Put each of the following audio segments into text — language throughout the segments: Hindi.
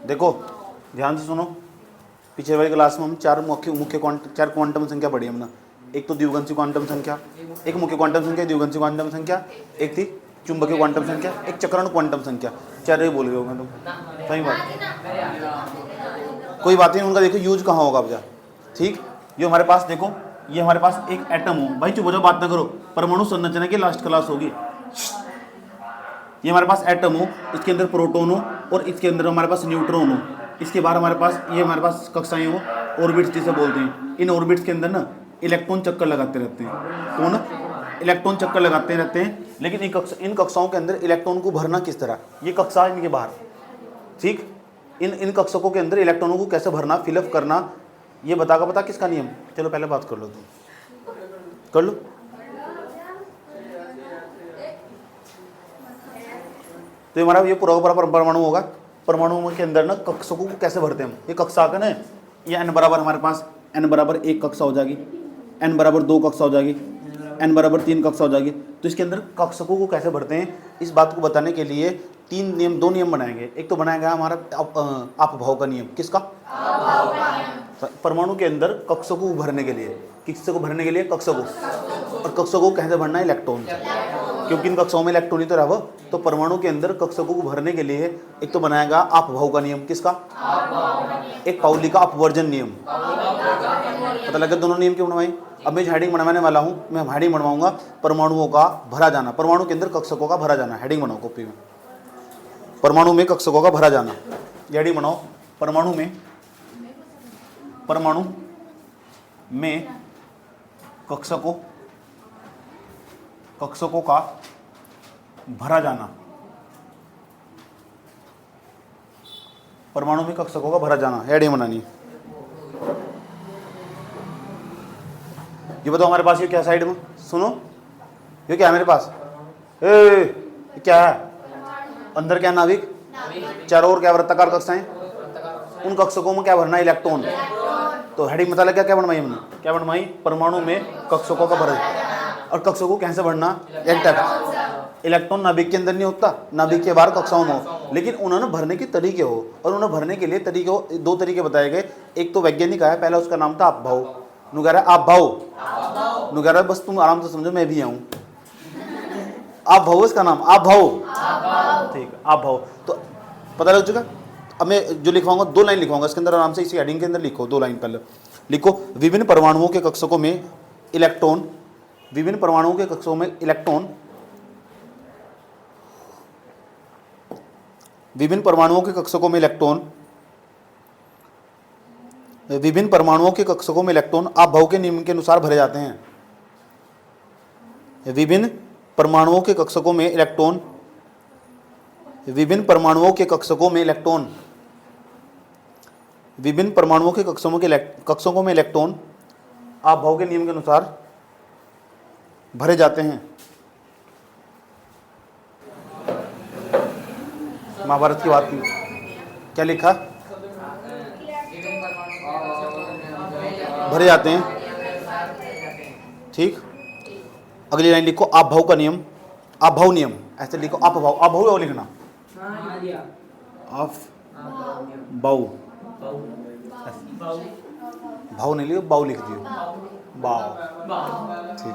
देखो ध्यान से सुनो, पिछले वाली क्लास में हम चार क्वांटम संख्या पढ़ी हमने। एक तो द्विघांसी क्वांटम संख्या, एक मुख्य क्वांटम संख्या, द्विघांसी क्वांटम संख्या, एक थी चुंबकीय क्वांटम संख्या, एक चक्रण क्वांटम संख्या। चार ही बोल गए होंगे तुम, सही बात। कोई बात नहीं, उनका देखो यूज कहाँ होगा भैया। ठीक, ये हमारे पास देखो, ये हमारे पास एक एटम हो, भाई चुप हो जाओ, बात ना करो, परमाणु संरचना की लास्ट क्लास होगी। ये हमारे पास एटम हो, इसके अंदर प्रोटॉन हो और इसके अंदर हमारे पास न्यूट्रॉन हो। इसके बाद हमारे पास ये हमारे पास कक्षाएं हो, ऑर्बिट्स जिसे बोलते हैं। इन ऑर्बिट्स के अंदर ना इलेक्ट्रॉन चक्कर लगाते रहते हैं। कौन? इलेक्ट्रॉन चक्कर लगाते रहते हैं। लेकिन इन कक्षाओं के अंदर इलेक्ट्रॉन को भरना किस तरह, ये कक्षा है इनके बाहर। ठीक, इन कक्षकों के अंदर इलेक्ट्रॉनों को कैसे भरना, फिलअप करना, ये पता किसका नियम। चलो पहले बात कर लो, तुम कर लो। तो हमारा ये पूरा परमाणु होगा। परमाणु के अंदर ना कक्षकों को कैसे भरते हैं हम, ये कक्षा का ना, ये n बराबर हमारे पास n बराबर 1 कक्षा हो जाएगी, n बराबर 2 कक्षा हो जाएगी, n बराबर 3 कक्षा हो जाएगी। तो इसके अंदर कक्षकों को कैसे भरते हैं, इस बात को बताने के लिए दो नियम बनाएंगे। एक तो बनाएगा हमारा अपभाव का नियम। किसका? परमाणु के अंदर कक्षकों को भरने के लिए, किसको भरने के लिए? कक्षकों। और कक्षकों को कैसे भरना है? इलेक्ट्रॉन, क्योंकि इन कक्षाओं में इलेक्ट्रॉन ही तो रहा। तो परमाणु के अंदर कक्षकों को भरने के लिए एक तो बनाएगा अपभाव का नियम। किसका? एक पाउली का अपवर्जन नियम। पता लगा दोनों नियम क्यों बनवाए। अब मैं हेडिंग बनवाने वाला हूं, मैं हेडिंग बनवाऊंगा परमाणुओं का भरा जाना, परमाणु के अंदर कक्षकों का भरा जाना। हेडिंग बनाओ कॉपी में, परमाणु में कक्षकों का भरा जाना। हेडिंग बनाओ, परमाणु में कक्षकों का भरा जाना। परमाणु में कक्षकों का भरा जाना, हेडिंग बनानी है। ये बताओ हमारे पास ये क्या साइड में, सुनो ये क्या है मेरे पास, ये क्या है अंदर, क्या नाभिक, चारों ओर क्या वृत्ताकार कक्षाएं, उन कक्षकों में क्या भरना है? इलेक्ट्रॉन। तो हेडिंग बता लगा क्या बनवाई हमने, क्या बनवाई? परमाणु में कक्षकों का भरा। और कक्षकों कैसे भरना? इलेक्ट्रॉन नाभिक के अंदर नहीं होता, नाभिक के बाहर कक्षाओं में हो, लेकिन उन्होंने भरने के तरीके हो। और उन्हें भरने के लिए दो तरीके बताए गए। एक तो वैज्ञानिक आया, पहला उसका नाम था अपभाव। नुगारा अपभाव, नुगारा बस तुम आराम से समझो, मैं भी आऊं। अपभाव इसका नाम, अपभाव। ठीक, अपभाव। तो पता लग चुका। अब मैं जो लिखवाऊंगा, 2 लाइन लिखवाऊंगा इसके अंदर, आराम से इसी हेडिंग के अंदर लिखो। 2 लाइन पहले लिखो, विभिन्न परमाणुओं के कक्षकों में इलेक्ट्रॉन, विभिन्न परमाणुओं के कक्षकों में इलेक्ट्रॉन, विभिन्न परमाणुओं के कक्षकों में इलेक्ट्रॉन, विभिन्न परमाणुओं के कक्षकों में इलेक्ट्रॉन अपभाव के नियम के अनुसार भरे जाते हैं। विभिन्न परमाणुओं के कक्षकों में इलेक्ट्रॉन, विभिन्न परमाणुओं के कक्षकों में इलेक्ट्रॉन, विभिन्न परमाणुओं के कक्षकों में इलेक्ट्रॉन अपभाव के नियम के अनुसार भरे जाते हैं। महाभारत की बात की, क्या लिखा? भरे जाते हैं। ठीक, अगली लाइन लिखो, अपभाव का नियम, अपभाव नियम, ऐसे लिखो अपभाव, अपभाव लिखना, अपभाव, भाव नहीं लिखो, बाव लिख दियो, बाव। ठीक,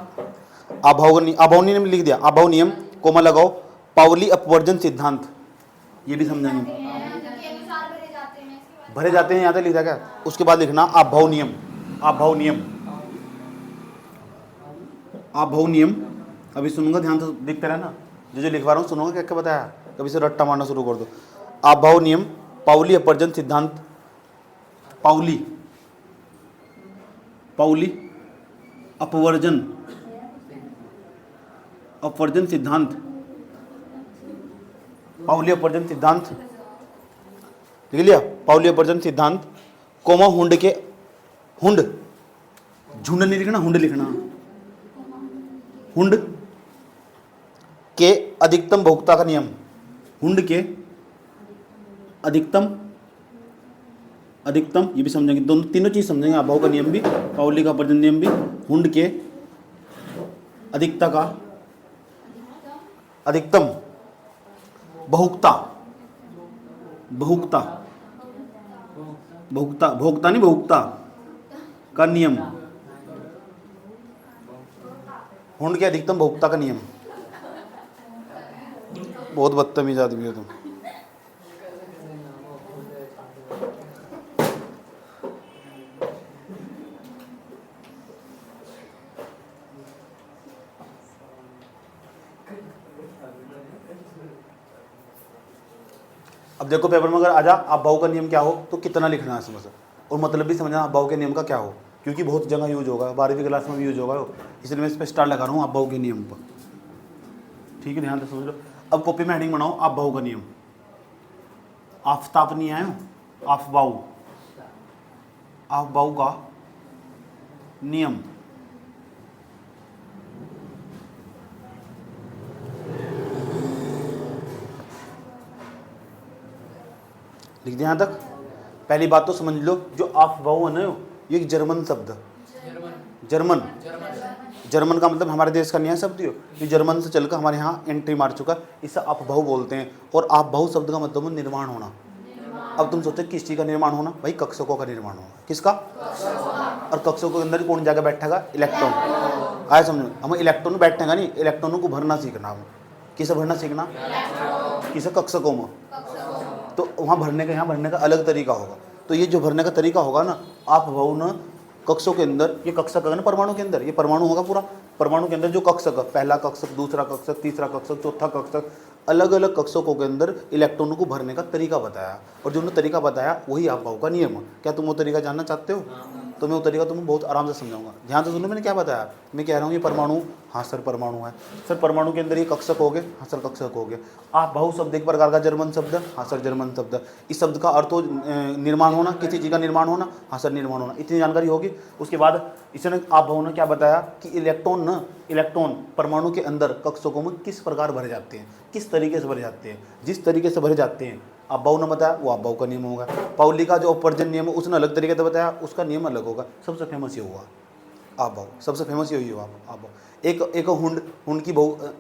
अपभाव नियम लिख दिया, अपभाव नियम, कोमा लगाओ, पाउली अपवर्जन सिद्धांत, ये भी समझेंगे। भरे जाते हैं, यहाँ तक लिखा क्या? उसके बाद लिखना अपभाव नियम, अपभाव नियम, अपभाव नियम। अभी सुनूंगा, ध्यान से देखते रहना, जो लिखवा रहा हूँ सुनूंगा, क्या क्या बताया, कभी से रट्टा मारना शुरू कर दो। अपभाव नियम, पाउली अपवर्जन सिद्धांत, पाउली अपवर्जन सिद्धांत, पाउली अपवर्जन सिद्धांत लिख लिया, पाउली अपवर्जन सिद्धांत, कोमा हुंड के, हुंड, झुंड नहीं लिखना, हुंड लिखना, हुंड के अधिकतम बहुलकता का नियम, हुंड के अधिकतम, ये भी समझेंगे, दोनों तीनों चीज समझेंगे, अपभाव का नियम भी, पाउली का अपवर्जन नियम भी, हुंड के अधिकतम बहुलकता भोक्ता, भोक्ता नहीं भोक्ता का नियम। हुंड के अधिकतम भोक्ता का नियम। बहुत बदतमीज आदमी हो तुम। अब देखो पेपर में अगर आजा आप भाव का नियम क्या हो तो कितना लिखना है समझ, और मतलब भी समझना आप भाव के नियम का क्या हो, क्योंकि बहुत जगह यूज होगा, 12वीं क्लास में भी यूज होगा, इसलिए मैं इस पर स्टार लगा रहा हूँ आप भाव के नियम पर। ठीक है, ध्यान से समझ लो। अब कॉपी में हेडिंग बनाओ आप भाव का नियम। आफ्ताप नहीं आया, आफबाऊ, आफबाऊ का नियम। लिख दिया यहाँ तक। पहली बात तो समझ लो, जो आफबाऊ है ना ये एक जर्मन शब्द, जर्मन जर्मन का मतलब हमारे देश का नहीं है शब्द, ये जर्मन से चलकर हमारे यहाँ एंट्री मार चुका, इसे आफबाऊ बोलते हैं। और आफबाऊ शब्द का मतलब निर्माण होना। अब तुम सोचो किस चीज़ का निर्माण होना, भाई कक्षकों का निर्माण होना। किसका? और कक्षकों के अंदर कौन जाकर बैठेगा? इलेक्ट्रॉन। आया समझो, हम इलेक्ट्रॉन बैठेगा नहीं, इलेक्ट्रॉनों को भरना सीखना। हम किसे भरना सीखना? किसे? कक्षकों में। तो वहाँ भरने का, यहाँ भरने का अलग तरीका होगा। तो ये जो भरने का तरीका होगा ना, आप भाव न कक्षों के अंदर, ये कक्षक है ना परमाणु के अंदर, ये परमाणु होगा पूरा। परमाणु के अंदर जो कक्षक है, पहला कक्षक, दूसरा कक्षक, तीसरा कक्षक, चौथा कक्षक, अलग अलग कक्षकों के अंदर इलेक्ट्रॉनों को भरने का तरीका बताया। और जो उन्होंने तरीका बताया वही आप भाव का नियम है। क्या तुम वो तरीका जानना चाहते हो? तो मैं वो तरीका तुम्हें बहुत आराम से समझाऊंगा। ध्यान से सुनो मैंने क्या बताया। मैं कह रहा हूँ ये परमाणु, हाँ सर परमाणु है। सर परमाणु के अंदर ये कक्षक हो गए, हाँ सर कक्षक हो गए। आप भाव शब्द एक प्रकार का जर्मन शब्द, हाँ सर जर्मन शब्द। इस शब्द का अर्थ हो निर्माण होना, किसी चीज़ का निर्माण होना, हाँ सर निर्माण होना। इतनी जानकारी होगी। उसके बाद इसने आप भाव ने क्या बताया कि इलेक्ट्रॉन परमाणु के अंदर कक्षकों में किस प्रकार भरे जाते हैं, किस तरीके से भरे जाते हैं। जिस तरीके से भरे जाते हैं आप भाव ने बताया वो आप भाव का नियम होगा। पाउली का जो अपवर्जन नियम है उसने अलग तरीके से बताया, उसका नियम अलग होगा। सबसे फेमस ये हुआ आप भाव, सबसे फेमस यही हुआ आप भाव। एक हुंड की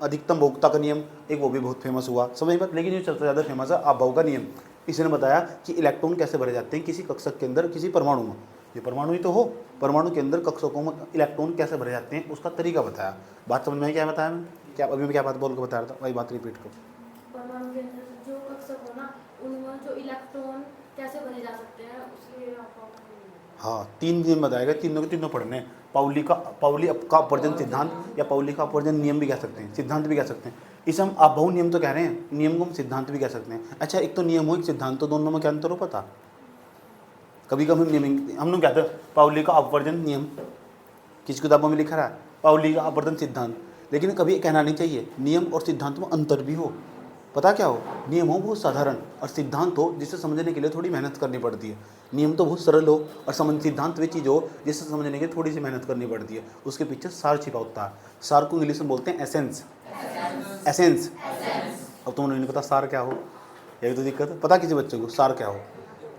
अधिकतम भोक्ता का नियम, एक वो भी बहुत फेमस हुआ, समझ बात। लेकिन ये सबसे ज़्यादा फेमस है आप भाव का नियम। इसने बताया कि इलेक्ट्रॉन कैसे भरे जाते हैं किसी कक्षक के अंदर, किसी परमाणु में। ये परमाणु ही तो हो, परमाणु के अंदर कक्षकों में इलेक्ट्रॉन कैसे भरे जाते हैं उसका तरीका बताया। बात समझ में क्या बताया मैं? क्या अभी मैं क्या बात बोल के बता रहा था, वही बात रिपीट करो। परमाणु के अंदर जो कक्षक हो ना, उनमें जो इलेक्ट्रॉन कैसे भरे जा सकते हैं उसके हाँ, 3 नियम बताएगा, तीनों के तीनों पढ़ने। पाउली का अपवर्जन सिद्धांत या पाउली का अपवर्जन नियम भी कह सकते हैं, सिद्धांत भी कह सकते हैं। इसे हम आप बहु नियम तो कह रहे हैं, नियम को हम सिद्धांत भी कह सकते हैं। अच्छा, एक तो नियम हो एक सिद्धांत, तो दोनों में क्या अंतर हो पता? कभी कभी हम लोग कहते हैं पाउली का अपवर्जन नियम, किस किताबों में लिखा रहा है पाउली का अपवर्जन सिद्धांत। लेकिन कभी कहना नहीं चाहिए नियम और सिद्धांत में अंतर भी हो। पता क्या हो? नियम हो बहुत साधारण और सिद्धांत हो जिसे समझने के लिए थोड़ी मेहनत करनी पड़ती है। नियम तो बहुत सरल हो और सिद्धांत वे चीज़ हो जिसे समझने के लिए थोड़ी सी मेहनत करनी पड़ती है। उसके पीछे सार छिपा होता है। सार को इंग्लिश में बोलते हैं एसेंस। एसेंस। अब तुमने नहीं पता सार क्या हो, यही तो दिक्कत है। पता किसी बच्चे को सार क्या हो?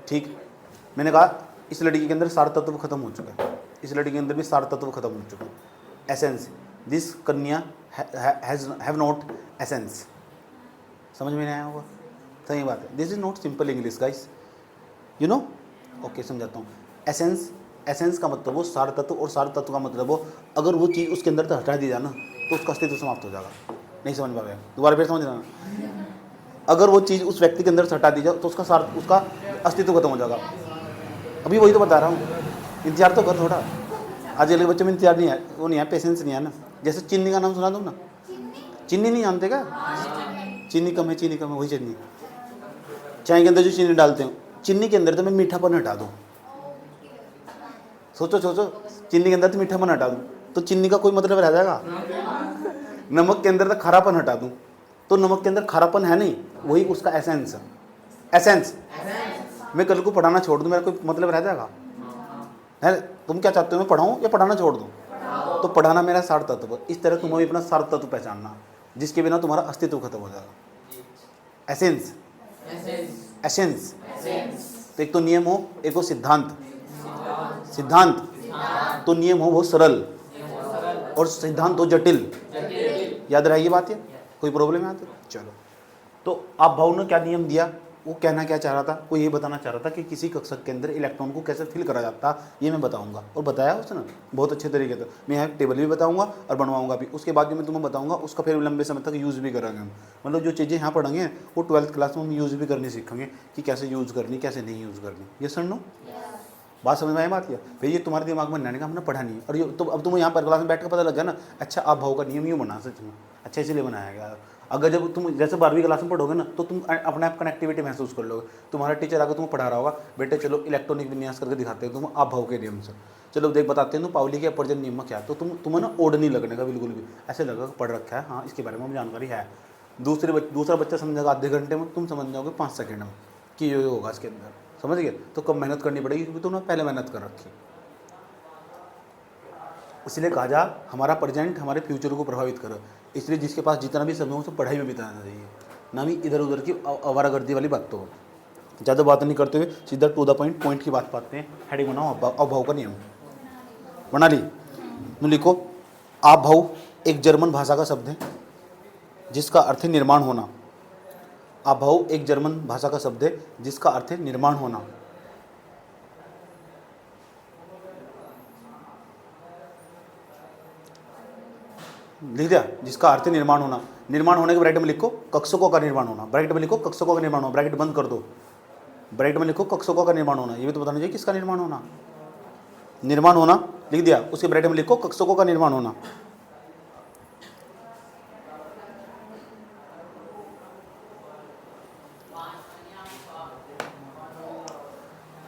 ठीक, मैंने कहा इस लड़की के अंदर सार तत्व खत्म हो चुका है, इस लड़की के अंदर भी सार तत्व खत्म हो चुका है। एसेंस, दिस कन्या हैव नॉट एसेंस। समझ में नहीं आया होगा? सही बात है। This is not simple English guys, you know. Okay, समझाता हूँ। एसेंस, एसेंस का मतलब वो सार तत्व, और सार तत्व का मतलब वो अगर वो चीज़ उसके अंदर से हटा दी जाए ना तो उसका अस्तित्व समाप्त हो जाएगा। नहीं समझ पा रहे? दोबारा फिर समझ रहा। अगर वो चीज़ उस व्यक्ति के अंदर से हटा दी जाए तो उसका अस्तित्व खत्म हो जाएगा। अभी वही तो बता रहा हूँ, इंतजार तो कर थोड़ा। आजकल के बच्चों में इंतजार नहीं है, वो नहीं है, पेशेंस नहीं है ना। जैसे चीनी का नाम सुना दूँ ना, चीनी नहीं जानते क्या? चीनी कम है, चीनी कम है, वही चीनी। चाय के अंदर जो चीनी डालते हैं, चीनी के अंदर तो मैं मीठापन हटा दूँ। सोचो सोचो, चीनी के अंदर तो मीठापन हटा दूँ तो चीनी का कोई मतलब रह जाएगा? नमक के अंदर तो खारापन हटा दूँ तो नमक के अंदर खारापन है नहीं, वही उसका एसेंस है। एसेंस। मैं कल को पढ़ाना छोड़ दूँ, मेरा कोई मतलब रह जाएगा? है? तुम क्या चाहते हो, मैं पढ़ाऊँ या पढ़ाना छोड़ दूँ? तो पढ़ाना मेरा सार तत्व। इस तरह तुम्हें भी अपना सार तत्व पहचानना, जिसके बिना तुम्हारा अस्तित्व खत्म हो जाएगा। एसेंस। एसेंस। तो एक तो नियम हो, एक हो सिद्धांत। सिद्धांत तो नियम हो बहुत सरल और सिद्धांत हो जटिल। याद रही ये बात? है कोई प्रॉब्लम है? चलो, तो आप भाव ने क्या नियम दिया वो कहना क्या चाह रहा था, वो ये बताना चाह रहा था कि किसी कक्षक के अंदर इलेक्ट्रॉन को कैसे फिल करा जाता, ये मैं बताऊंगा। और बताया उसने बहुत अच्छे तरीके से। मैं यहाँ टेबल भी बताऊंगा और बनवाऊंगा भी। उसके बाद जो मैं तुम्हें बताऊंगा उसका फिर लंबे समय तक यूज़ भी करेंगे हम। मतलब जो चीज़ें यहाँ पढ़ेंगे वो 12th क्लास में हम यूज़ भी करनी सीखेंगे कि कैसे यूज़ करनी, कैसे नहीं यूज़ करनी। ये सुन लो, बात समझ में आई बात? फिर ये तुम्हारे दिमाग में रहने का हमने पढ़ा नहीं है। और ये तो अब तुम्हें यहाँ पर क्लास में बैठ कर पता लग गया ना, अच्छा आप भाव का नियम यूँ बना सच में, अच्छा इसलिए बनाया गया। अगर जब तुम जैसे 12वीं क्लास में पढ़ोगे ना तो तुम अपने आप कनेक्टिविटी महसूस कर लोगे। तुम्हारा टीचर आकर तुम्हें पढ़ा रहा होगा, बेटे चलो इलेक्ट्रॉनिक विन्यास करके दिखाते हैं तुम आप भाव के नियम से, चलो देख बताते हैं तुम पाउली के अपवर्जन नियम में क्या। तो तुम्हें ना ओड नहीं लगने का बिल्कुल भी, ऐसे लगेगा पढ़ रखा है, हाँ इसके बारे में हमें जानकारी है। दूसरा बच्चा समझेगा आधे घंटे में, तुम समझ जाओगे 5 सेकंड में कि ये होगा इसके अंदर, समझ गए? तो कम मेहनत करनी पड़ेगी क्योंकि तुमने पहले मेहनत कर रखी। इसलिए कहा जा हमारा प्रेजेंट हमारे फ्यूचर को प्रभावित करो। इसलिए जिसके पास जितना भी समय हो उसे पढ़ाई में बिताना चाहिए, ना भी इधर उधर की आवारागर्दी वाली बात। तो ज़्यादा बात नहीं करते हुए सीधा टू द पॉइंट की बात पाते हैं। हेडिंग बनाओ अभाव का नियम, बना ली? तो लिखो अभाव एक जर्मन भाषा का शब्द है जिसका अर्थ है निर्माण होना। अभाव एक जर्मन भाषा का शब्द है जिसका अर्थ है निर्माण होना। लिख दिया? जिसका अर्थ है निर्माण होना। निर्माण होने के ब्रैकेट में लिखो कक्षकों का निर्माण होना, ब्रैकेट में लिखो कक्षकों का निर्माण होना, ब्रैकेट बंद कर दो, ब्रैकेट में लिखो कक्षकों का निर्माण होना। ये भी तो बताना चाहिए किसका निर्माण होना, निर्माण होना लिख दिया, उसके ब्रैकेट में लिखो कक्षकों का निर्माण होना।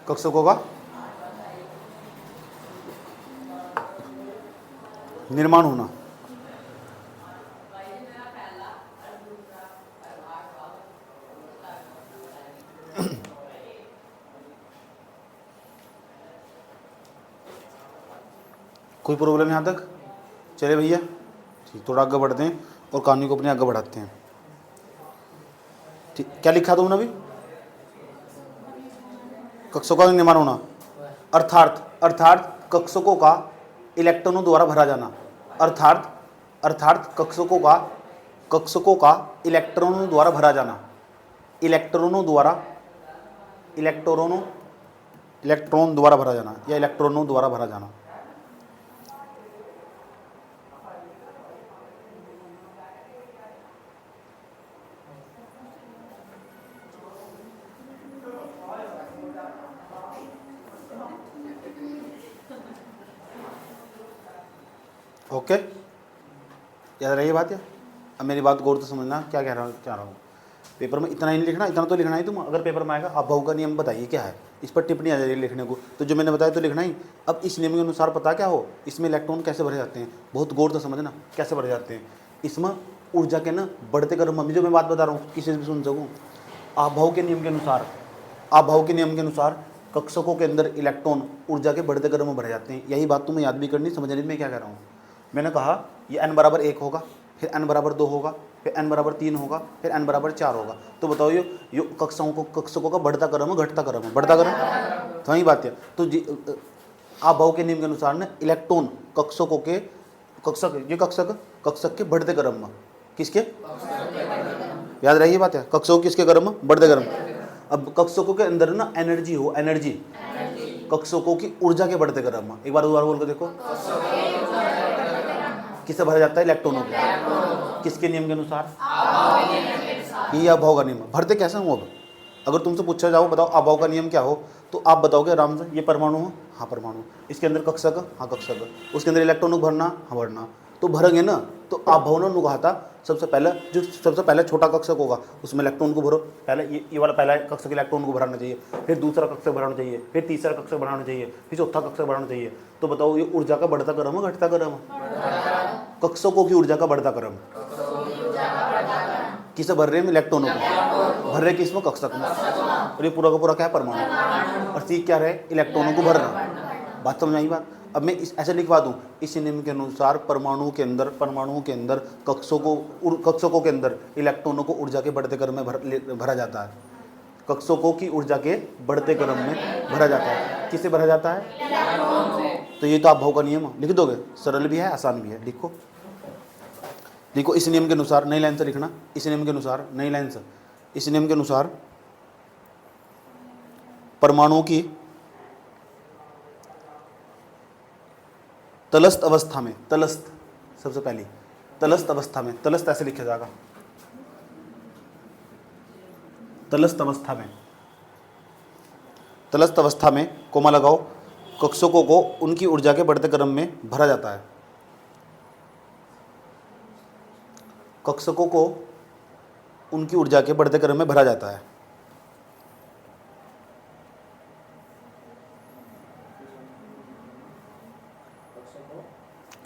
कक्षकों का निर्माण होना। कोई प्रॉब्लम यहाँ तक? चले भैया ठीक, थोड़ा आगे बढ़ते हैं और कहानी को अपने आगे बढ़ाते हैं। ठीक, क्या लिखा तुमने अभी? कक्षकों का निर्माण होना अर्थात कक्षकों का इलेक्ट्रॉनों द्वारा भरा जाना। अर्थात कक्षकों का इलेक्ट्रॉनों द्वारा भरा जाना। इलेक्ट्रॉन द्वारा भरा जाना या इलेक्ट्रॉनों द्वारा भरा जाना। ओके, याद रही बात है? अब मेरी बात गौर से समझना, क्या कह रहा हूँ। पेपर में इतना ही नहीं लिखना, इतना तो लिखना ही। तुम अगर पेपर में आएगा अभाव का नियम बताइए क्या है, इस पर टिप्पणी आ जाएगी लिखने को, तो जो मैंने बताया तो लिखना ही। अब इस नियम के अनुसार पता क्या हो, इसमें इलेक्ट्रॉन कैसे भरे जाते हैं, बहुत गौर से समझना कैसे भरे जाते हैं। इसमें ऊर्जा के ना बढ़ते क्रम में, जो मैं बात बता रहा हूँ किसी से भी सुन सकूँ। अभाव के नियम के अनुसार कक्षकों के अंदर इलेक्ट्रॉन ऊर्जा के बढ़ते क्रम में भरे जाते हैं। यही बात तुम्हें याद भी करनी, समझने में क्या कह रहा हूँ। मैंने कहा ये n बराबर 1 होगा, फिर n बराबर 2 होगा, फिर n बराबर 3 होगा, फिर n बराबर 4 होगा। तो बताओ ये कक्षकों का बढ़ता क्रम है घटता क्रम है? बढ़ता क्रम। तो वही बात है। तो अभाव के नियम के अनुसार ना इलेक्ट्रॉन कक्षक के बढ़ते क्रम में, किसके? याद रही बात है, कक्षकों किसके क्रम में? बढ़ते क्रम। अब कक्षकों के अंदर ना एनर्जी कक्षकों की ऊर्जा के बढ़ते क्रम में। एक बार दोबारा बोल कर देखो, किससे भरा जाता है? इलेक्ट्रॉनों को। किसके नियम के अनुसार? ये अभाव का नियम। भरते कैसे हो? अब अगर तुमसे पूछा जाओ बताओ अभाव का नियम क्या हो, तो आप बताओगे आराम से, ये परमाणु हो, हाँ परमाणु, इसके अंदर कक्षक, हाँ कक्षक, उसके अंदर इलेक्ट्रॉन को भरना, हाँ भरना। तो भरेंगे ना, तो अभाव ने कहा था सबसे पहले छोटा कक्षक होगा उसमें इलेक्ट्रॉन को भरो। पहले ये वाला पहला कक्षक इलेक्ट्रॉन को भराना चाहिए, फिर दूसरा कक्षक भराना चाहिए, फिर तीसरा कक्षक भराना चाहिए, फिर चौथा कक्षक भराना चाहिए। तो बताओ ये ऊर्जा का बढ़ता क्रम है घटता क्रम? कक्षकों की ऊर्जा का बढ़ता क्रम। किसे भर रहे हैं? इलेक्ट्रॉनों को भर रहे, किसमें? कक्षक में। और ये पूरा का पूरा क्या है? परमाणु। और सीख क्या रहे? इलेक्ट्रॉनों को भरना। बात समझ आई बात? अब मैं ऐसे लिखवा दूं, इस नियम के अनुसार परमाणुओं के अंदर कक्षकों के अंदर इलेक्ट्रॉनों को ऊर्जा के बढ़ते क्रम में भरा जाता है। कक्षकों की ऊर्जा के बढ़ते क्रम में भरा जाता है। किसे भरा जाता है? तो ये तो अभाव का नियम लिख दोगे, सरल भी है आसान भी है। लिखो इस नियम के अनुसार, नई लाइन से लिखना। इस नियम के अनुसार, नई लाइन से, इस नियम के अनुसार परमाणुओं की तलस्थ अवस्था में, तलस्थ सबसे पहली, तलस्थ अवस्था में, तलस्थ ऐसे लिखा जाएगा, तलस्थ अवस्था में, तलस्थ अवस्था में कोमा लगाओ, कक्षकों को उनकी ऊर्जा के बढ़ते क्रम में भरा जाता है। कक्षकों को उनकी ऊर्जा के बढ़ते क्रम में भरा जाता है।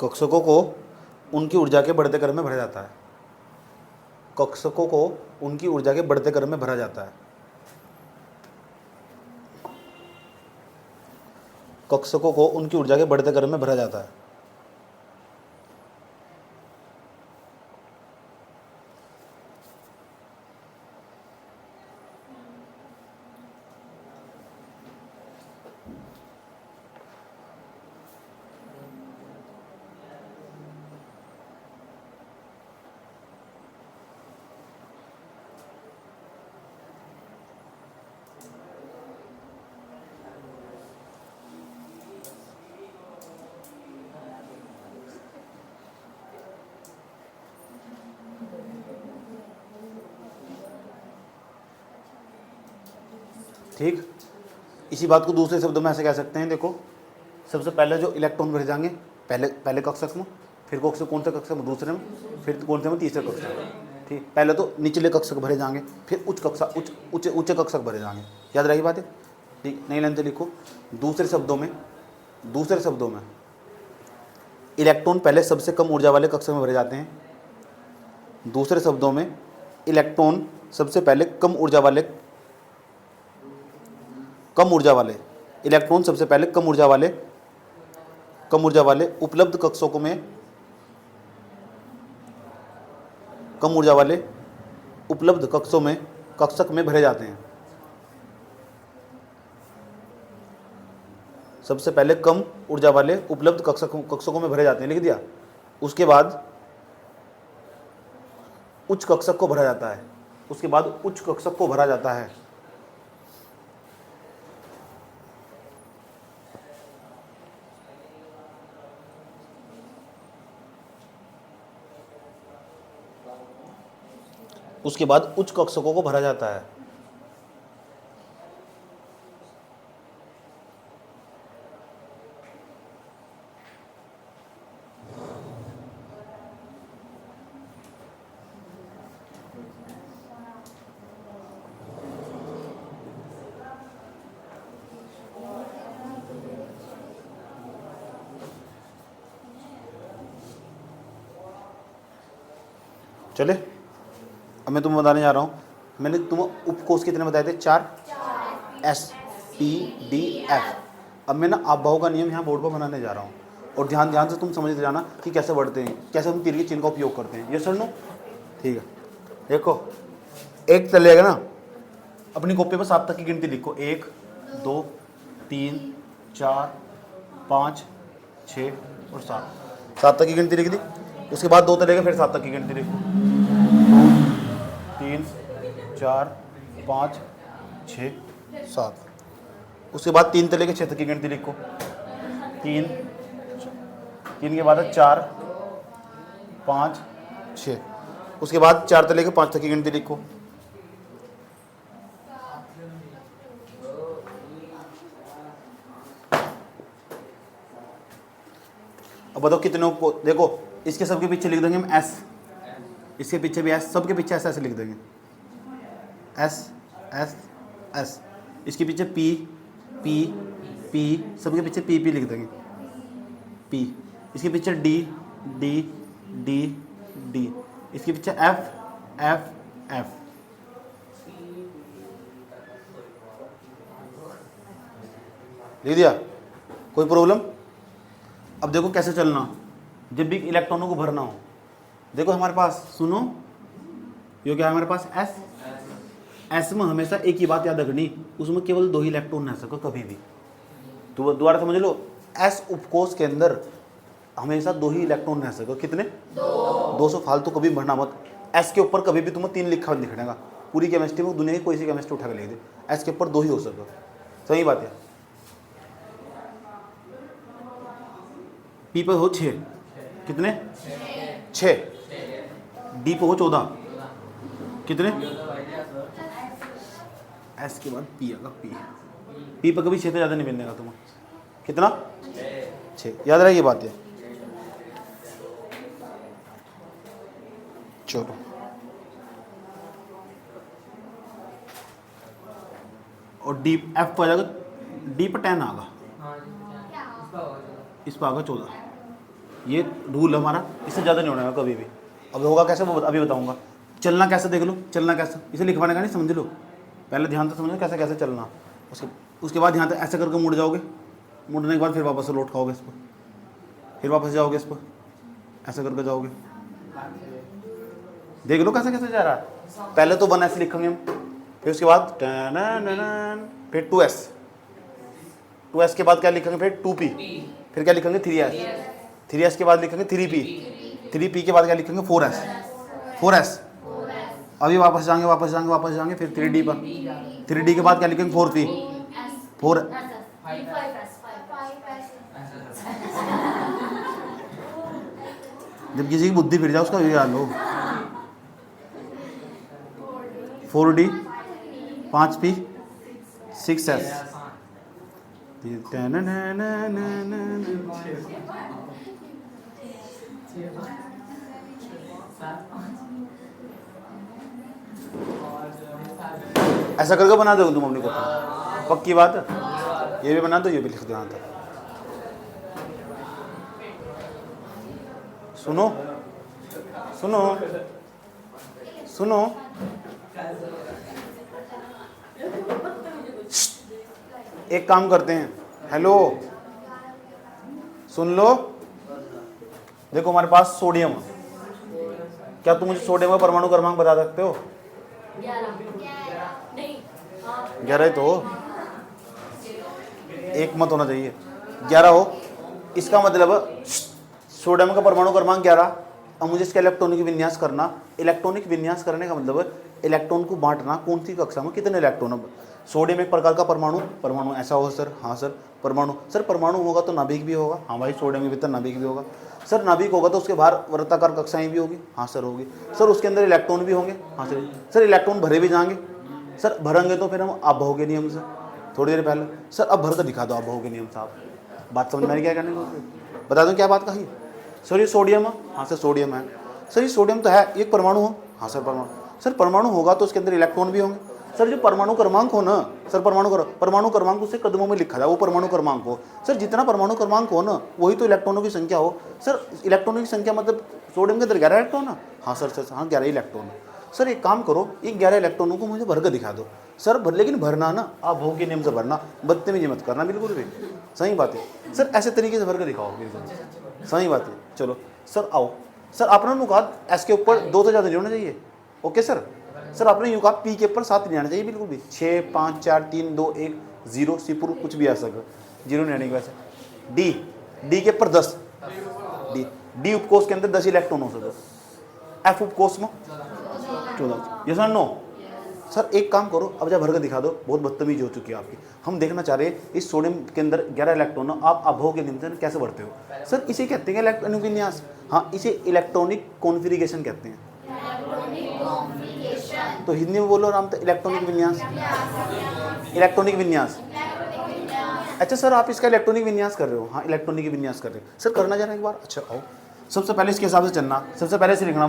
कक्षकों को उनकी ऊर्जा के बढ़ते क्रम में भरा जाता है। कक्षकों को उनकी ऊर्जा के बढ़ते क्रम में भरा जाता है। कक्षकों को उनकी ऊर्जा के बढ़ते क्रम में भरा जाता है। ठीक, इसी बात को दूसरे शब्दों में ऐसे कह सकते हैं। देखो, सबसे पहले जो इलेक्ट्रॉन भरे जाएंगे पहले कक्षक में, फिर कौन से कक्षक में, दूसरे में, फिर कौन से में, तीसरे कक्षक में। ठीक, पहले तो निचले कक्षक भरे जाएंगे, फिर ऊंचे कक्षक भरे जाएंगे। याद रही बात है? ठीक, नई लाइन से लिखो। दूसरे शब्दों में इलेक्ट्रॉन पहले सबसे कम ऊर्जा वाले कक्षक में भरे जाते हैं। दूसरे शब्दों में इलेक्ट्रॉन सबसे पहले कम ऊर्जा वाले उपलब्ध कक्षकों में, कक्षक में भरे जाते हैं। सबसे पहले कम ऊर्जा वाले उपलब्ध कक्षकों में भरे जाते हैं, लिख दिया। उसके बाद उच्च कक्षक को भरा जाता है। उसके बाद उच्च कक्षक को भरा जाता है। उसके बाद उच्च कक्षकों को भरा जाता है। चले, अब मैं तुम्हें बताने जा रहा हूँ। मैंने तुम्हें उपकोष कितने बताए थे? 4 S P D F। अब मैं ना आप भाव का नियम यहाँ बोर्ड पर बनाने जा रहा हूँ, और ध्यान से तुम समझते जाना कि कैसे बढ़ते हैं, कैसे हम तीर के चिन्ह का उपयोग करते हैं। ये सर नो, ठीक है। देखो, एक चलेगा ना, अपनी कॉपी पर 7 तक की गिनती लिखो। 1 2 3 4 5 6 और 7 तक की गिनती लिख दी। उसके बाद 2 तलेगा, फिर 7 तक की गिनती लिखो। 3 4 5 6 7। उसके बाद 3 तलेगा, 6 तक की गिनती लिखो। 3 के बाद 4 5 6। उसके बाद 4 तलेगा, 5 तक की गिनती लिखो। अब बताओ कितनों को, देखो इसके सबके पीछे लिख देंगे हम S, इसके पीछे भी S, सबके पीछे ऐसे लिख देंगे S S S। इसके पीछे P P P, सबके पीछे P P लिख देंगे P। इसके पीछे D D D D। इसके पीछे F F F। लिख दिया? कोई प्रॉब्लम? अब देखो कैसे चलना जब भी इलेक्ट्रॉनों को भरना हो। देखो हमारे पास, सुनो, ये क्या है हमारे पास? S में हमेशा एक ही बात याद रखनी, उसमें केवल 2 ही इलेक्ट्रॉन रह सको कभी भी। तो दोबारा समझ लो, S उपकोष के अंदर हमेशा 2 ही इलेक्ट्रॉन रह सको। कितने? 200 फालतू कभी भरना मत। S के ऊपर कभी भी तुम्हें 3 लिखा हुआ दिखेगा। पूरी केमिस्ट्री में दुनिया की कोई सी केमिस्ट्री उठा के लिख दे, S के ऊपर 2 ही हो सको। सही बात है। पी पर हो 6, कितने 6, डी पर हो 14, कितने एस के बाद पी आएगा, पी पर कभी 6 से ज़्यादा नहीं मिलने का तुम्हें, कितना 6, याद रहे ये बात है। चलो और डी एफ पर जाएगा, डी पर 10 आएगा, इस पर आएगा 14। ये रूल हमारा, इससे ज़्यादा नहीं होना कभी भी। अब होगा कैसे वो अभी बताऊंगा। चलना कैसे देख लो, चलना कैसे, इसे लिखवाने का नहीं, समझ लो पहले, ध्यान से समझो कैसे कैसे चलना। उसके बाद यहाँ तक ऐसे करके मुड़ जाओगे, मुड़ने के बाद फिर वापस से लौट खाओगे इस पर, फिर वापस जाओगे इस पर, ऐसे करके जाओगे। देख लो कैसे कैसे जा रहा है। पहले तो 1 ऐसे लिखेंगे हम, फिर उसके बाद फिर 2s, 2s के बाद क्या लिखेंगे, फिर 2p, फिर क्या लिखेंगे 3s, 3s के बाद लिखेंगे 3p, 3p के बाद क्या लिखेंगे 4s, 4s। अभी वापस जाएंगे वापस जाएंगे वापस जाएंगे, फिर 3d पर, 3d के बाद क्या लिखेंगे 4p, 4। जब किसी की बुद्धि फिर जाए उसका ये हाल हो। 4d, 5p, 6s। ऐसा करके बना दोगे तुम अपनी कॉपी, पक्की बात है। ये भी बना दो, ये भी लिख दो यहाँ तक। सुनो सुनो सुनो, एक काम करते हैं, हेलो सुन लो, देखो हमारे पास सोडियम, क्या तुम मुझे सोडियम का परमाणु क्रमांक बता सकते हो? 11 तो एक मत होना चाहिए, 11 हो। इसका मतलब सोडियम का परमाणु क्रमांक 11। अब मुझे इसका इलेक्ट्रॉनिक विन्यास करना। इलेक्ट्रॉनिक विन्यास करने का मतलब इलेक्ट्रॉन को बांटना, कौन सी कक्षा में कितने इलेक्ट्रॉन। अब सोडियम एक प्रकार का परमाणु, परमाणु ऐसा हो सर, हाँ सर परमाणु, सर परमाणु होगा तो नाभिक भी होगा, हाँ भाई सोडियम के भीतर नाभिक भी होगा, सर नाभिक होगा तो उसके बाहर वृत्ताकार कक्षाएं भी होगी, हाँ सर होगी, सर उसके अंदर इलेक्ट्रॉन भी होंगे, हाँ सर, सर इलेक्ट्रॉन भरे भी जाएंगे, सर भरेंगे तो फिर हम अभाव के नियम से, थोड़ी देर पहले सर अब भर कर दिखा दो अभाव के नियम साहब, बात समझ में आ रही क्या कहने को, बता दो क्या बात कही। सर ये सोडियम है, हाँ सर सोडियम है, सर ये सोडियम तो है, एक परमाणु हो, हाँ सर परमाणु, सर परमाणु होगा तो उसके अंदर इलेक्ट्रॉन भी होंगे, सर जो परमाणु क्रमांक हो ना, सर परमाणु क्रमांक उसे कदमों में लिखा जाए, वो परमाणु क्रमांक हो, सर जितना परमाणु क्रमांक हो ना वही तो इलेक्ट्रॉनों की संख्या हो, सर इलेक्ट्रॉनों की संख्या मतलब सोडियम के अंदर 11 इलेक्ट्रॉन है, हाँ सर सर हाँ 11 इलेक्ट्रॉन है, सर एक काम करो इन 11 इलेक्ट्रॉनों को मुझे भर कर दिखा दो, सर भर, लेकिन भरना ना आप भोग के नियम से भरना, बदतमीजी मत करना बिल्कुल भी, सही बात है सर, ऐसे तरीके से भर कर दिखाओ बिल्कुल सही बात है। चलो सर आओ, सर आपने अनुपात एस के ऊपर 2 से ज़्यादा नहीं होना चाहिए, ओके सर, सर आपने यूं कहा पी के ऊपर 7 नहीं आना चाहिए बिल्कुल भी, 6 5 4 3 2 1 0 सिपुर कुछ भी आ सकता, 0 नहीं आने की वैसे। डी के ऊपर 10, डी उपकोष के अंदर 10 इलेक्ट्रॉन हो सकते, एफ उपकोष में 14, ये सर नो। सर एक काम करो अब जब भर कर दिखा दो, बहुत बदतमीजी हो चुकी है आपकी, हम देखना चाह रहे हैं इस सोडियम के अंदर 11 इलेक्ट्रॉन आप अभाव के नियम से कैसे भरते हो, सर इसे कहते हैं इलेक्ट्रॉनिक विन्यास, हाँ इसे इलेक्ट्रॉनिक कॉन्फ़िगरेशन कहते हैं, तो हिंदी में बोलो आराम से इलेक्ट्रॉनिक विन्यास, इलेक्ट्रॉनिक विन्यास। अच्छा सर आप इसका इलेक्ट्रॉनिक विन्यास कर रहे हो, हाँ इलेक्ट्रॉनिक विन्यास कर रहे हो सर, करना जरा एक बार। अच्छा आओ, सबसे पहले इसके हिसाब से चलना, सबसे पहले से लिखना